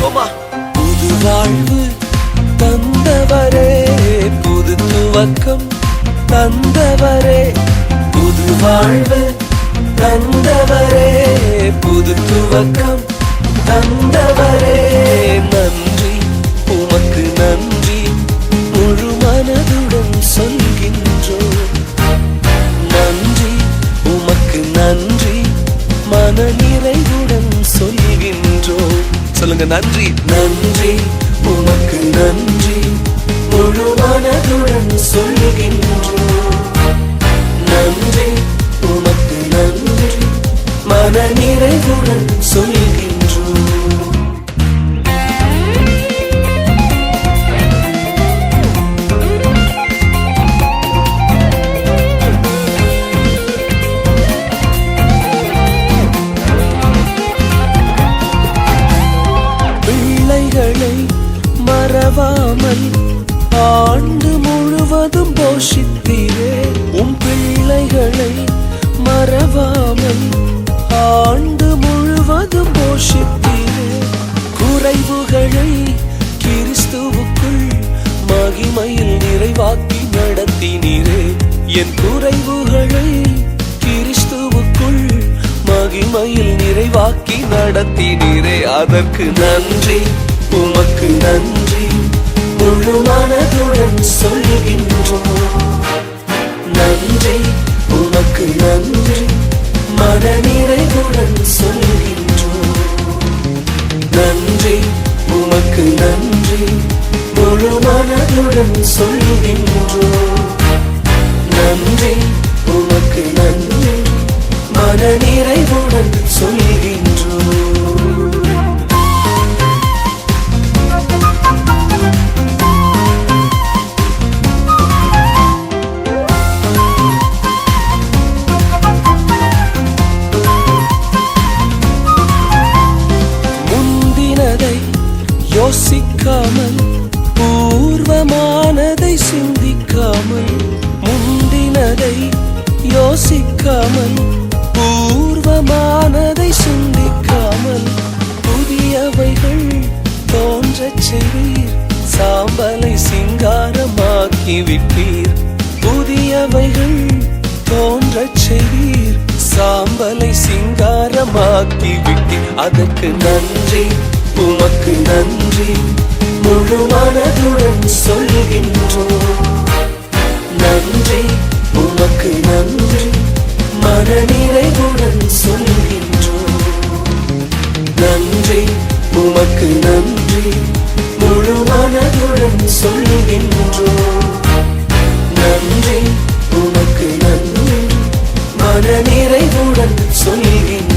புது வாழ்வு தந்தவரே, புது துவக்கம் தந்தவரே, புது வாழ்வு தந்தவரே, புது துவக்கம் தந்தவரே. நன்றி, உமக்கு நன்றி, முழு மனதுடன் சொல்கின்றோம். நன்றி, உமக்கு நன்றி, மன நிறைவுடன் சொல்கின்றோம். சொல்லுங்க, நன்றி. நன்றி, உமக்கு நன்றி, முழு மனதுடன் சொல்கின்றோம். நன்றி, உமக்கு நன்றி, மன நிறைவுடன் சொல்கின்றோம். பிள்ளைகளை மறவாமல் ஆண்டு முழுவதும் போஷித்தீரே. உம் பிள்ளைகளை மறவாமல் ஆண்டு முழுவதும் போஷித்தீரே. குறைவுகளை கிறிஸ்துவுக்குள் மகிமையில் நிறைவாக்கி நடத்தினீரே. என் குறைவுகளை கிறிஸ்துவுக்குள் மகிமையில் நிறைவாக்கி நடத்தினீரே. அதற்கு நன்றி, உமக்கு நன்றி, முழு மனதுடன் சொல்கின்றோம். நன்றி, உமக்கு நன்றி, மன நிறைவுடன் சொல்கின்றோம். நன்றி, உமக்கு நன்றி, முழு மனதுடன் சொல்கின்றோம். நன்றி, உமக்கு நன்றி, மன நிறைவுடன் சொல்கின்றோம். முந்தினதை யோசிக்காமல், பூர்வமானதை சிந்திக்காமல், முந்தினதை யோசிக்காமல், பூர்வமானதை சிந்திக்காமல், புதியவைகள் தோன்றச் செய்வீர், சாம்பலை சிங்காரமாக்கி விட்டீர். புதியவைகள் தோன்றச் செய்வீர், சாம்பலை சிங்காரமாக்கி விட்டீர். அதற்கு நன்றி, உமக்கு நன்றி, முழு மனதுடன் சொல்கின்றோம். நன்றி, உமக்கு நன்றி, மன நிறைவுடன் சொல்கின்றோம். நன்றி, உமக்கு நன்றி, முழு மனதுடன் சொல்கின்றோம். நன்றி, உமக்கு நன்றி, மன நிறைவுடன் சொல்கின்றோம்.